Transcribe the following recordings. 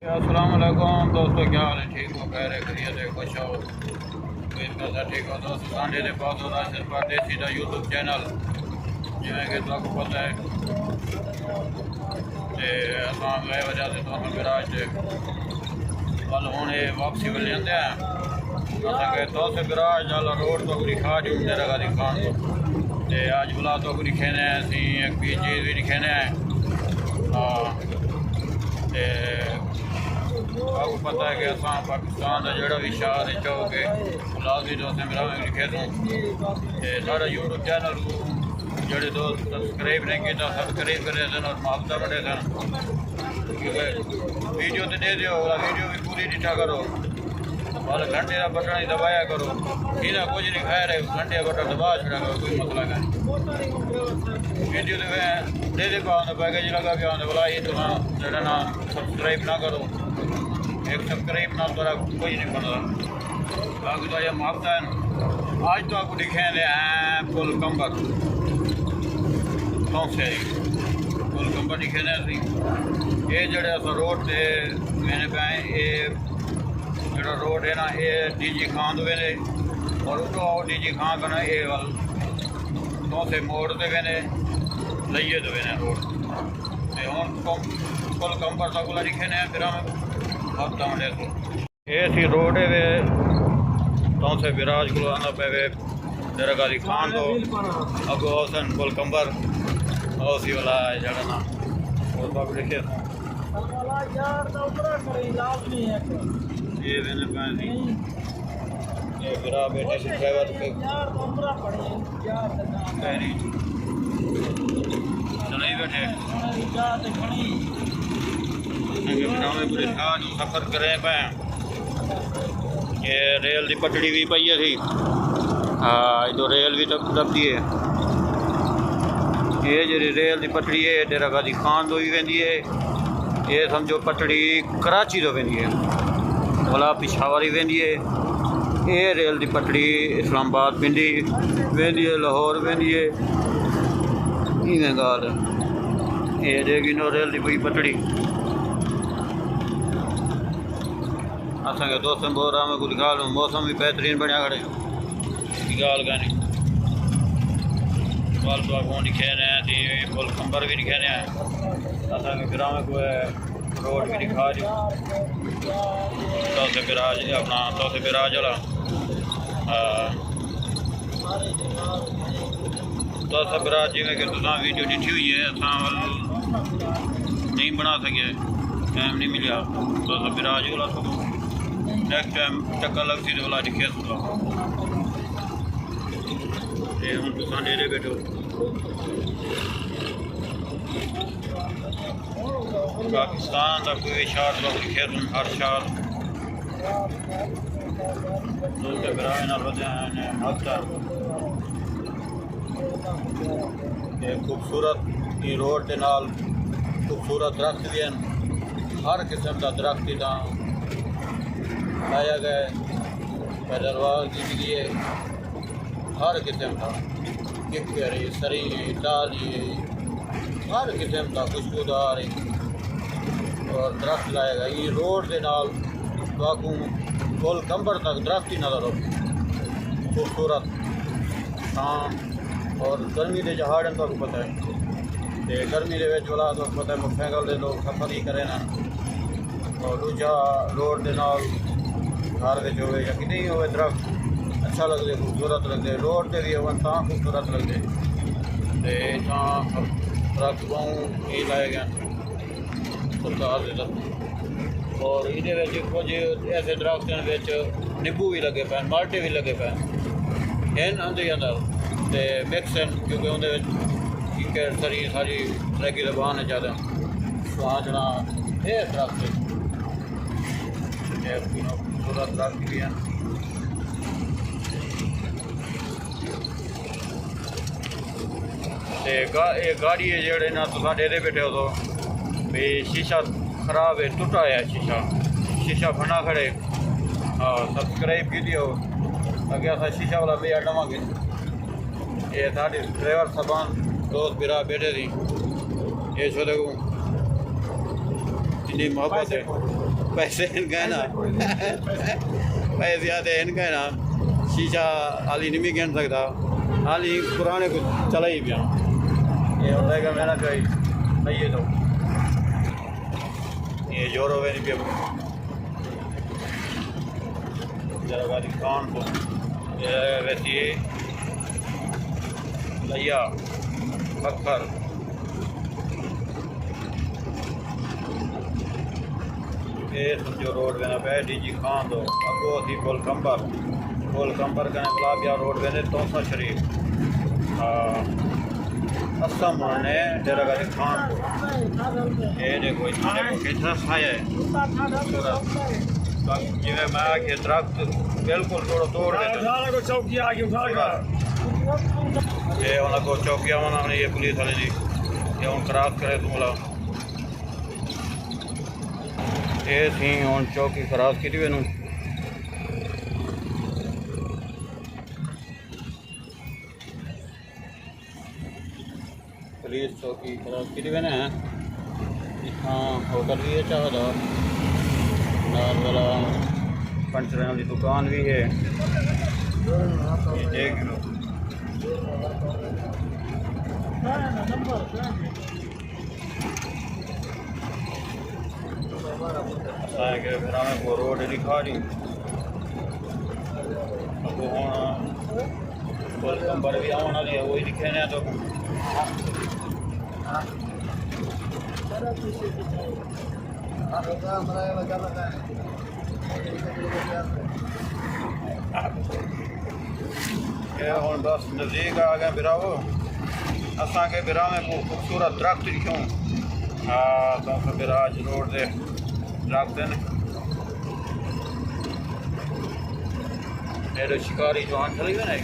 अस्सलाम वालेकुम दोस्तों, क्या हाल है? ठीक हो? खैर है, खैरियत है, खुश हो? उम्मीद करता ठीक हो। दोस्तों सांडे के पास होता सिर्फ देसी का यूट्यूब चैनल जिमें कि तुमको पता है असां गए वजह से दोनों गराज से कल हूँ वापसी पर लेंदे हैं असांखे दोस्त गराज वाला रोड तो दिखा जूं तेरा का दिखान तो आज बुला तो दिखेने असी एक भी चीज़ भी दिखेने हाँ आपको पता है कि असां पाकिस्तान का जोड़ा भी शहर है चौके लाजी दोस्त मेरा लिखे दूँ सारा यूट्यूब चैनल को जोड़े दोस्त सब्सक्राइब नहीं किया सब्सक्राइब करे सन और मालता बड़े सन क्योंकि वीडियो तो दे दो वीडियो भी पूरी डिठा करो और घंटे का बटन ही दबाया करो सीधा कुछ नहीं खा रहे घंटे का बटन दबा छड़ा करो कोई मसला नहीं वीडियो तो दे दे पाओ पैकेज लगा के आने बोला ये तो जरा ना सब्सक्राइब ना करो एक सब्सक्राइब ना तो कोई नहीं बनता बाकी तो ये माफता है आज तो आपको दिखेंगे फुल कंबर से फुल कंबर दिखेने ये जड़े रोड से मैंने पे ये जो रोड है ना ये डीजी खान वेने और उतो डीजी खान का ना ये वाल तो से मोड़ से वेने लइए तो वेने रोड ते हुन फुल कंबर तक दिखेने फिर हम हफ्ता में ये सी रोड है वे तो से विराज को आना पे वे दरगाह खान तो अगो हसन फुल कंबर और सी वाला जड़ा ना और बाप देखे ये मैंने पानी ये गिरा बेटे से ड्राइवर पे नहीं बैठे परेशान सफ़र करें पे ये रेल की पटड़ी भी पई थी हाँ तो रेल भी दबदी है ये जी रेल की पटड़ी है डेरा खान तो भी वेंदी है ये समझो पटड़ी कराची तो वेंदी है भला पिशावर ही वेंदी है ये रेल की पटड़ी इस्लामाबाद पिंडी वेंदी है लाहौर वेंदी है इवें गाल ये देगी नो रेल की पटड़ी असांखे दोस्तन बोल रहा मैं कुछ गाल मौसम भी बेहतरीन बनया खड़े गाल का नहीं बाल तो आपको दिखे रहे थी फुल कंबर भी दिखे रहे हैं असांखे ग्राम को रोड भी दिखा दी तो से बिराज अपना तो से बिराज वाला तो से बिराज जिमें कि तुम वीडियो डिठी हुई है असा नहीं बना सके टाइम नहीं मिला तो से बिराज वाला नेक्स्ट टाइम चक्कर लग सी वाला दिखे ये हम तुम डेरे बैठो पाकिस्तान का कोई शहर लोग लिखे तुम हर शहर खूबसूरत रोड के नाल खूबसूरत दरख्त भी हैं हर किस्म का दरख्त इतना लाया गया पैदावार के लिए हर किस्म का किकर सरी डाली हर किस्म का खुशबूदार और दरख्त लाएगा ये रोड के नाल बाकू फुल कंबर तक दरख्त ही नजर हो खूबसूरत शाम और गर्मी के जहाड़न तो पता है तो गर्मी के वाला तो पता है मोटरसाइकिल के लोग सफर ही करें ना और दूजा रोड के नाल घर हो या कि नहीं हो दरख्त अच्छा लगते खूबसूरत लगते रोड से भी अवन तो खूबसूरत लगते दरख्त ये लाए गए सरकार के तरफ और ये कुछ ऐसे दरख्त नींबू भी लगे पे माल्टे भी लगे पे हैं अंदर ही अंदर तो मिक्स हैं क्योंकि उनके सरी सारी तरह की जबान है ज़्यादा सुहाजना ये दरख्त खूबसूरत दरख्त भी हैं गाड़ी है जेड़े ना तुम डेरे बैठे हो तो भाई शीशा खराब है टूटा है शीशा बना खड़े हाँ सब्सक्राइब की दियो अगे असा शीशा वाला भैया डवांगे ये साढ़े ड्राइवर साहबान दोस्त बिरा बैठे थी ये छो देखो इतनी मोहब्बत है पैसे इनका है ना पैसे आते हैं इनका है ना शीशा हाली नहीं भी गिन सकता हाली पुराने को चला ही पिया ये होता है कि मैं ना कहीं नहीं तो ये जोर हो नहीं पिया जरा गाड़ी खान को वैसे भैया पत्थर ये समझो रोड वेना पे डीजी खान दो अगो थी गोल कंबर कने गुलाबिया रोड वेने तोसा शरीफ असम ने डेरा गाड़ी खान को ये देखो कितना छाया है जिਵੇਂ मैं आके दरख्त बिल्कुल तोड़ देते चौकी आगे ये उनको चौकिया उन्होंने ये पुलिस वाले जी ये हूँ क्रॉस करे तू बोला ये थी हूँ चौकी क्रॉस की मैनू पुलिस चौकी क्रॉस की मैंने हाँ होटल भी है चाहता नाल वाला पंचर वाली दुकान भी है ये देख लो फिर हमें को रोड लिखा दी अब हूँ कोल कंबर भी आने वाली है वही लिखे ने तो हूँ बस नज़दीक आ गए बिरावो असा के बिरा में खूबसूरत दरख्त दिखूँ हाँ तो बिराज रोड से दरख्त हैं मेरे शिकारी जवान चली गए ना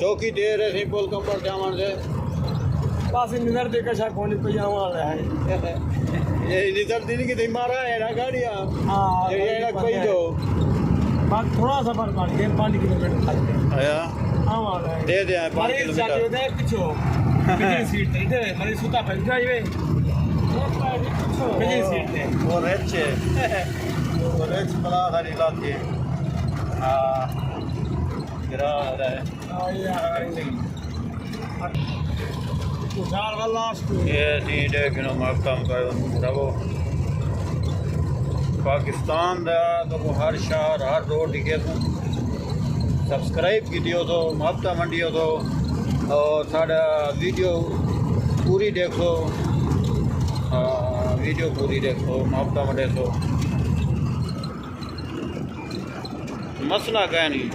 चौकी दे रहे थे पुल कंबर जावन से बस निधर देखा शा कौन पजामा वाला है ये निधर दिन की थी मारा है ना गाड़ियाँ हाँ ये ना कोई दो बात थोड़ा सा फर्क पड़ गया 5 किलोमीटर आया हाँ वाला है दे दे 5 किलोमीटर पीछे पिछली सीट पे इधर मेरी सुता पे जाइए पिछली सीट पे वो रेच बड़ा सारी लाती है हाँ गिरा रहा है ये थी देखो मकम कर रहो पाकिस्तान दा तो हर शहर हर रोड दिखे तो सब्सक्राइब की दियो तो हफ्ता मंडियो तो और साड़ा वीडियो पूरी देखो वीडियो पूरी देखो हफ्ता मंडे तो मसला क्या नहीं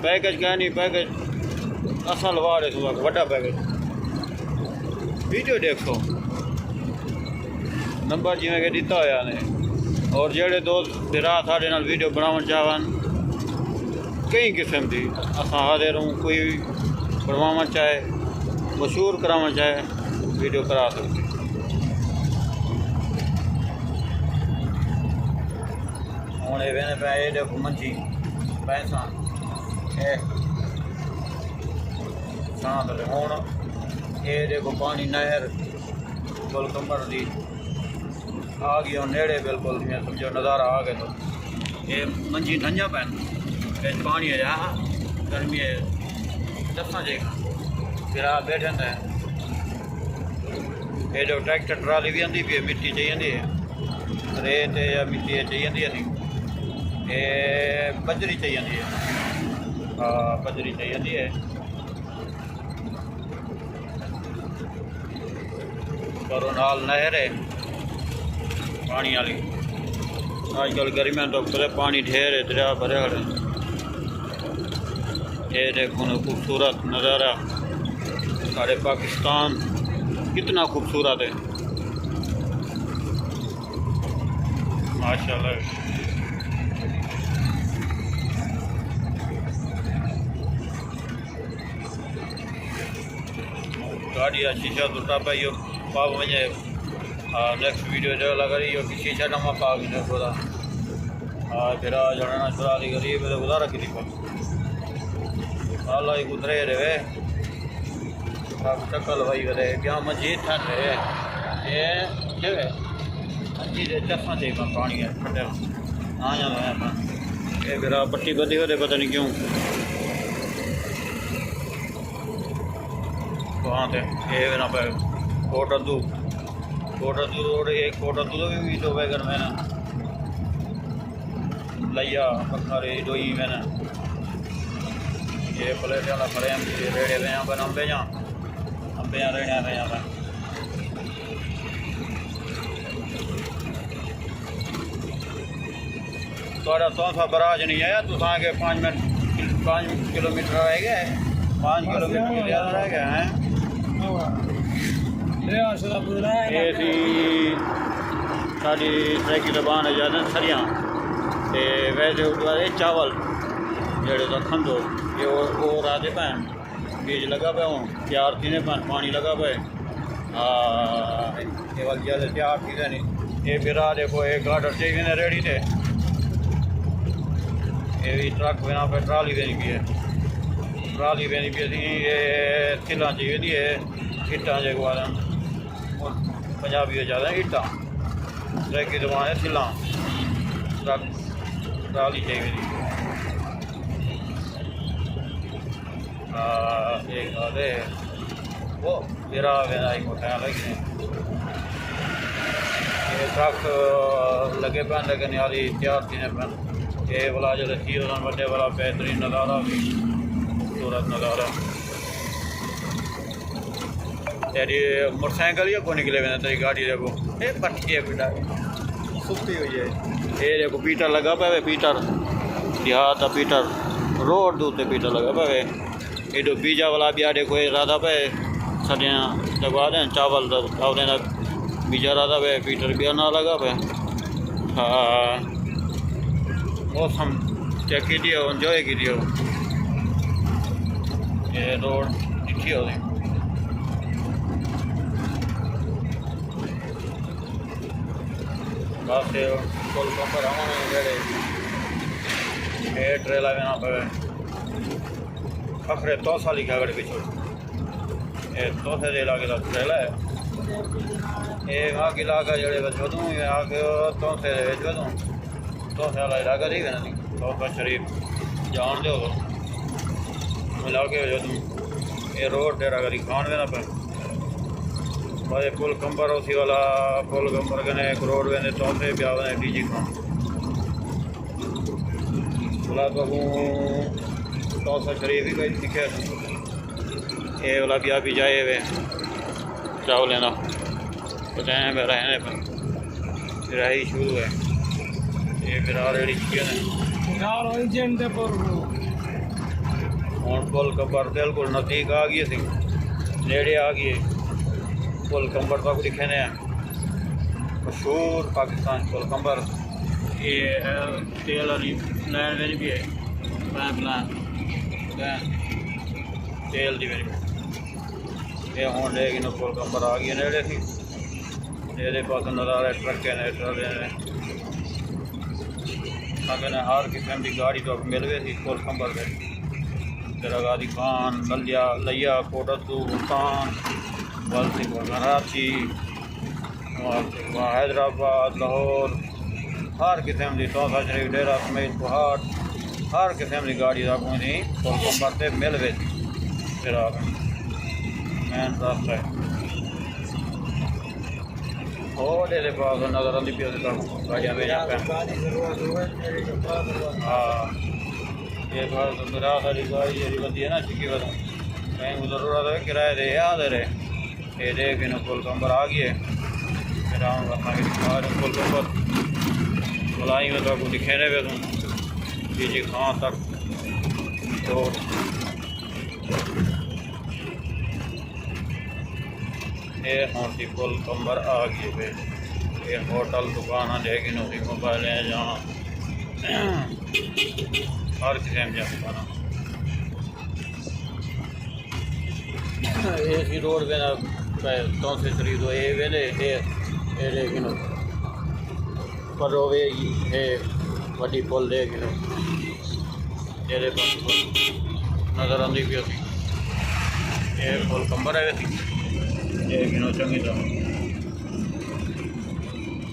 पैकेज क्या नहीं पैकेज असल वाले थोड़ा बड़ा पैकेज वीडियो देखो नंबर जिमें दिता होया ने और जेड़े दोस्त बिरा साढ़े नाल वीडियो बनावन चाहन कई किस्म की असा हाजिर हूँ कोई बनवाना चाहे मशहूर कराना चाहे वीडियो करा सकते हूँ ये वेने पे ये देखो मंजी पैसा शांत हूँ ये देखो पानी नहर गोल कंबर दी आ गई और नेड़े बिल्कुल समझो नज़ारा आ गया तो ये मंजी ढंजा पैन पानी है जहाँ गर्मी है दसा जेगा फिर आप बैठे हैं ये जो ट्रैक्टर ट्राली भी आती पी मिट्टी चाहिए रेत या मिट्टी चाहिए नहीं ये बजरी चाहिए है हाँ बजरी चाहिए है करो नाल नहर है पानी वाली आजकल गर्मियों तो पूरे पानी ढेर है दरिया भरे खड़े ये देखो ना खूबसूरत नज़ारा सारे पाकिस्तान कितना खूबसूरत है माशाल्लाह गाड़ी का शीशा टूटा पे यो पाव वजे नेक्स्ट वीडियो जो लगा रही हो कि शीशा नमा पा गई खुदा फिर जड़ना चुरा ली गरीब गुजारा की अल्लाह ही गुजरे रहे चक्कर भाई करे क्या मजीद ठंड है ये मंजी चस्सा दे पानी है ठंडे आ जाता है ये फिर पट्टी बंदी होते पता नहीं क्यों वहाँ पे ये ना पे कोटद्दू रोड एक कोटद्दू भी दो वैगन मैंने लिया पखारे दोई मैंने ये प्लेट वाला फ्रेम रेड़े पे यहाँ पर अम्बे यहाँ रेड़े पे यहाँ पर थोड़ा तो बराज नहीं है तो के 5 किलोमीटर रह गए 5 किलोमीटर ज़्यादा रह गए हैं ये सी साड़ी ट्रैक की दुकान है ज़्यादा सरियाँ ते वैसे उठवाए चावल जेड़े तो खंदो ये वो राधे पैन बीज लगा पे हूँ तैयार थी पैन पानी लगा पे ये वक्त ज़्यादा तैयार थी नहीं ये फिर देखो एक गार्डर चाहिए ने रेडी थे ये भी ट्रक बिना पे ट्राली देनी पी है ट्राली देनी पी थी ये किला चाहिए थी इट्टा जो पंजाबी हो जाता है इट्टा ट्रक की दुकान है सिला ट्रक ट्राली चाहिए थी एक आधे वो मेरा मेरा एक मोटा लगे ये ट्रक लगे पैन लेकिन यार तैयार थी पैन ये वाला जो खीर बड़े वाला बेहतरीन नज़ारा भी खूबसूरत नज़ारा तेरी मोटरसाइकिल या को निकले हुए तेरी गाड़ी देखो ये पट्टी है बेटा सुस्ती हुई है ये देखो पीटर लगा पे पीटर देहात पीटर रोड दूते पीटर लगा पे ये जो बीजा वाला भी आ देखो ये राधा पे सदियाँ लगवा दें चावल चावल बीजा राधा पे पीटर भी ना लगा पे हाँ मौसम चेक की दियो एंजॉय की दियो ये रोड दिखी हो बस पुल पंपर आने ये ट्रेला में ना पे अखरे तो साली का गड़ पिछड़ ये तो से दे लागे ट्रेला है ये आगे लागा जड़े बचूँ आगे तो से बचूँ तो साल इलाका दी ना तो शरीफ जान दो मिला के जो तुम ये रोड तेरा करी खान देना पे भाई पुल कंबर उसी वाला पुल कंबर कने एक रोड वेंदे तो से ब्याह ने डीजी खान बुला तो शरीफ ही कोई दिखे ये वाला ब्याह भी जाए वे चाव लेना बताएं में रहने पर रही शुरू है ये फिर ऑलरेडी हूँ पुल कंबर बिल्कुल नज़दीक आ गई थी नेड़े आ गई पुल कंबर तक दिखे ने मशहूर पाकिस्तान पुल कंबर ये तेल वाली लैन मेरी भी है पाइप लाइन तेल की मेरी ये हूँ लेकिन पुल कंबर आ गई नेड़े थी मेरे पास नज़ारे ट्रक ने ट्रले ने अगर हर किस्म की गाड़ी तो मिल गई थी पुल कंबर से जरागादी खान लिया कोटद्दू मुल्तान वलसी कराची हैदराबाद लाहौर हर किस्म की चौथा शरीफ डेरा समेत पहाड़ हर किस्म की गाड़ी आपको पुल कंबर से मिल गई थी फिर मेन रास्ता है और ये पास नज़र आती पी गाड़ियाँ भेजा हाँ ये बस मेरा सारी गाड़ी जी बनती है ना चिक्की बस कहीं उधर उड़ा था किराए दे आ दे रहे ये देख इन पुल कंबर आ गई है फिर आऊँगा पुल कंबर बुलाई में तो आपको दिखेने पे तुम जी खां तक तो ये होती पुल कंबर आ गई पे ये होटल दुकान लेकिन उसी मोबाइल है जहाँ हर किस्म की दुकान ये रोड पे ना तो से खरीदो ये वेले ये लेकिन पर वे ये वड्डी पुल लेकिन ये नज़र आती पी ये फुल कंबर है वैसी ये गिनो चंगी तरह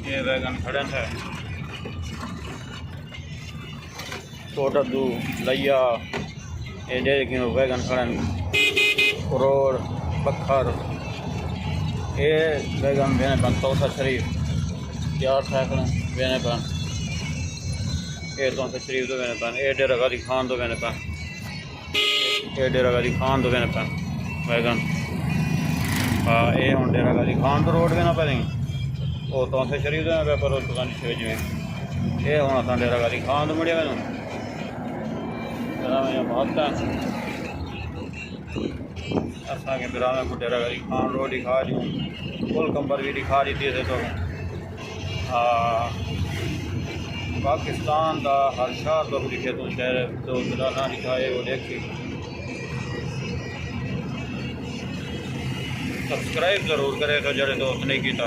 ये वैगन खड़े है छोटा दू लैया ये डेढ़ किलो वैगन खड़न करोड़ बखर ये वैगन वेने पन तौसा शरीफ यार सैकड़ों वेने पन ये तौसा शरीफ तो वेने पन ये डेरा गादी खान तो वेने पन ये डेरा गादी खान तो वेने पन वैगन हाँ ये हम डेरा गादी खान तो रोड वेना पे वो तौसा शरीफ तो पे पर पता नहीं छे जिवें ये हम असां डेरा गादी खान तो मुड़िया वेनो बहुत असांखे बिरामे को डेरा गादी खान रोड दिखा दी फुल कंबर भी दिखा दी थी तो पाकिस्तान का हर शहर तो दिखे तो शहर तो बिराना दिखाए वो देखी सब्सक्राइब ज़रूर करे तो जड़े दोस्त नहीं किया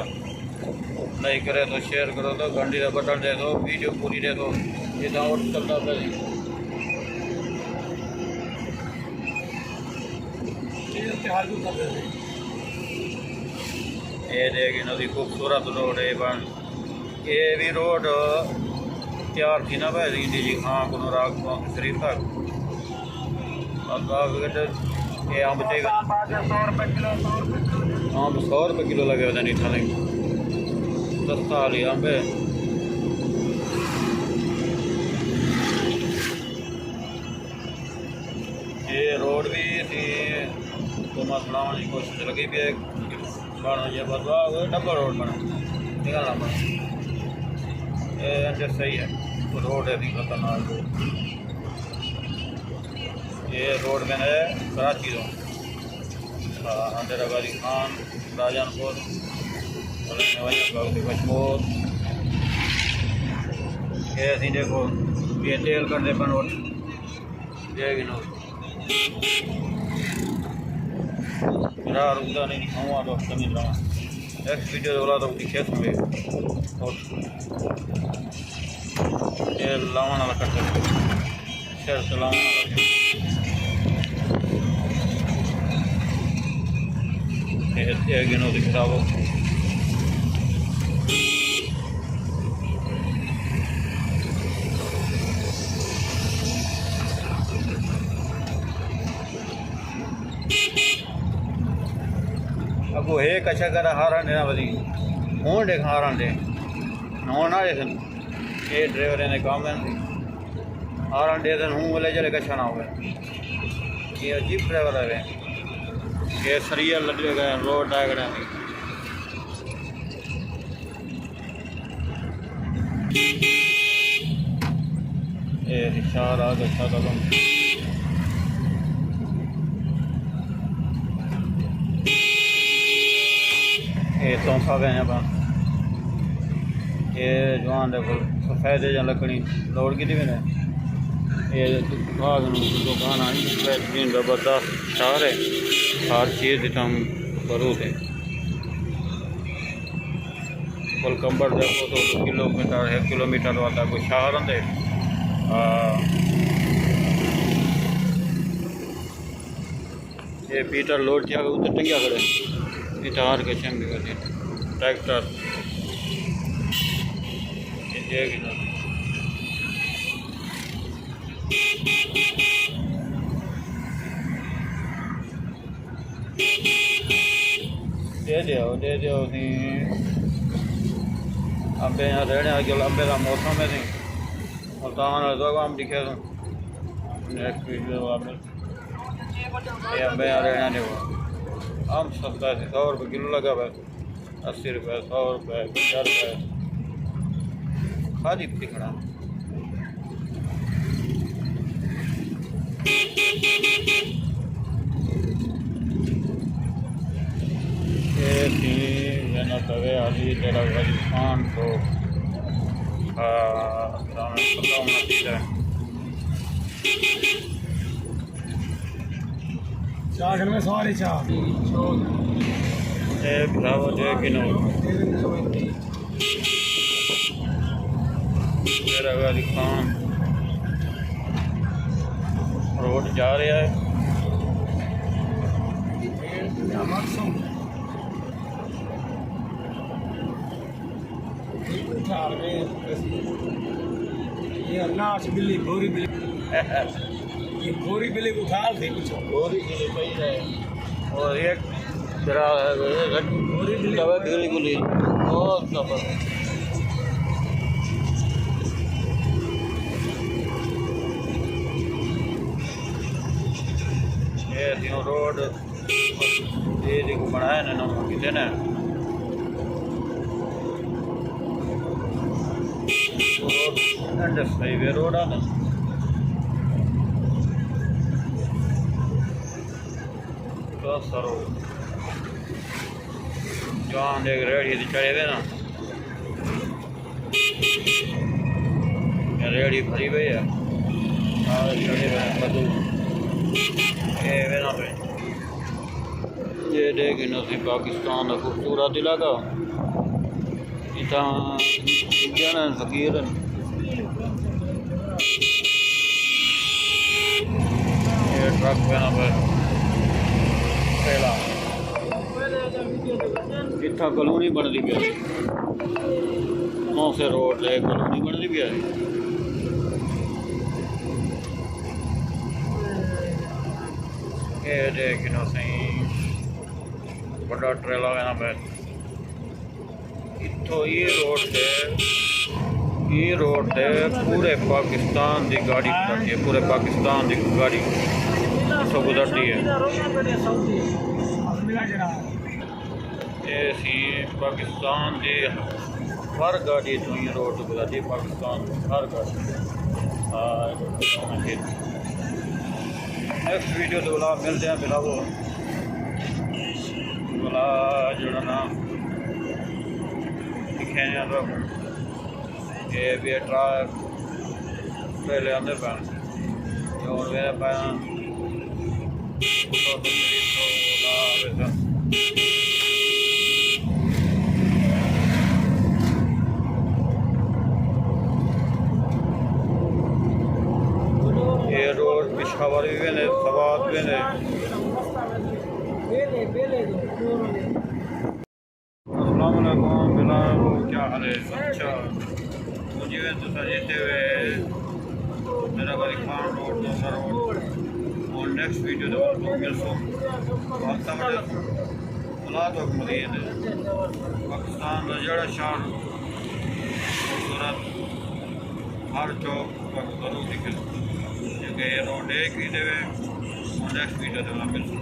नहीं करे तो शेयर करो तो घंटी का बटन दे दो वीडियो पूरी दे दो ये और चलता पहले ये देखिए नदी खूबसूरत रोड है बन ये भी रोड तैयार थी ना भाई इंडी जी खां को राग शरीफ तक ये आम चाहिए 100 रुपये किलो लगे हुए नीठा नहीं सस्ता हाली आम पे ये रोड भी थी तो मसलाने की कोशिश लगी भी बना ये बदवा हुए डबल रोड बना निकलना पड़ा ये सही है तो रोड है भी खतरनाक रोड ये रोड में है कराची तो डेरा गादी खान राजनपुर कश्मीर ये असी देखो ये तेल करते पन रोड देगी नो मेरा रुकता नहीं दिखाऊँगा तो जमीन रहा नेक्स्ट वीडियो बोला तो दिखे तुम्हें और ये लावाना वाला करते शेर से लावाना ये गिनो दिखा वो अब वो एक अच्छा कर हारण देना बदी हूँ देख हारण दे हूँ ना देख ये ड्राइवर ने काम है हारण दे दें हूँ बोले चले कच्छा ना हो ये अजीब ड्राइवर है ये सरिया लगे गए रोड डायगड़े ये रिक्शा रात अच्छा कदम ये तोसा गए हैं बस ये जवान देखो सफ़ेद या लकड़ी दौड़ की थी मैंने ये दुकान आई बेहतरीन ज़बरदस्त शहर है हर चीज़ हम बरूद है फुल कंबर देखो तो 2 किलोमीटर 1 किलोमीटर वाला कोई शहर है ये पीटर लोड किया उधर टंगिया खड़े इतार के चंगे करते ट्रैक्टर दे दो अम्बे यहाँ रहने आगे अम्बे का मौसम है नहीं और तो हम दिखे तो नेक्स्ट वीडियो आपने ये अम्बे यहाँ रहने आने को आम सस्ता है 100 रुपये किलो लगा हुआ 80 रुपये 100 रुपये 50 रुपये खाली दिखना ये थी मैंने तवे अली तेरा गादी खान तो चार घर में सारी चार ब्रावो जो किनो तेरा गादी खान रोड जा रहा है या मकसम उठा रहे ये नाच बिल्ली गोरी बिल्ली ये गोरी बिल्ली को उठा थे कुछ गोरी गिली पई है और एक जरा गोरी गिली गुली बहुत जबरदस्त ये थियो रोड ये देखो बनाया ना नमक कितने ना रोड एंडस हाईवे रोड है ना तो सरो जहाँ देख रेडी चढ़े हुए ना रेडी भरी हुई है चढ़े हुए मधु ये देख नसी पाकिस्तान का खूबसूरत इलाका इतना जाना फकीर ये ट्रक बना पे पहला इतना कॉलोनी बनती पी मौसे रोड ले कॉलोनी बनती पी ये देख सही बड़ा ट्रेलर है ना पे इतो ये रोड से पूरे पाकिस्तान की गाड़ी गुजरती है पूरे पाकिस्तान की गाड़ी इतो गुजरती है ये सी पाकिस्तान की हर गाड़ी तो ये रोड गुजरती है पाकिस्तान हर गाड़ी नेक्स्ट वीडियो तो बोला मिलते हैं फिलहाल वो बोला जुड़ना दिखे तो ये भी ट्रक पहले अंदर पैन जो मेरे पैन ये रोड पिशावर भी ने सवाद भी ने अस्सलाम वालेकुम बिलाल क्या हाल है अच्छा मुझे तो सजेते हुए मेरा गाड़ी खान रोड दूसरा रोड और नेक्स्ट वीडियो तो मिल सो वास्ता बड़े बुला तो मरीन पाकिस्तान का जड़ा शहर खूबसूरत हर चौक पर जरूर दिखे क्योंकि ये रोड एक ही देवे और नेक्स्ट वीडियो तो मिल सो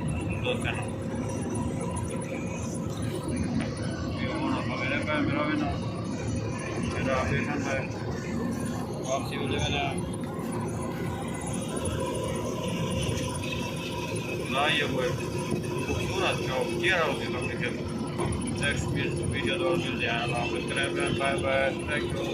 दोस्तों मेरा भी ना मेरा ऑपरेशन है वापसी हो जाएगा ना ना ये हुए खूबसूरत चौक चेहरा होती है नेक्स्ट वीडियो तो मिल जाए बाय बाय थैंक यू।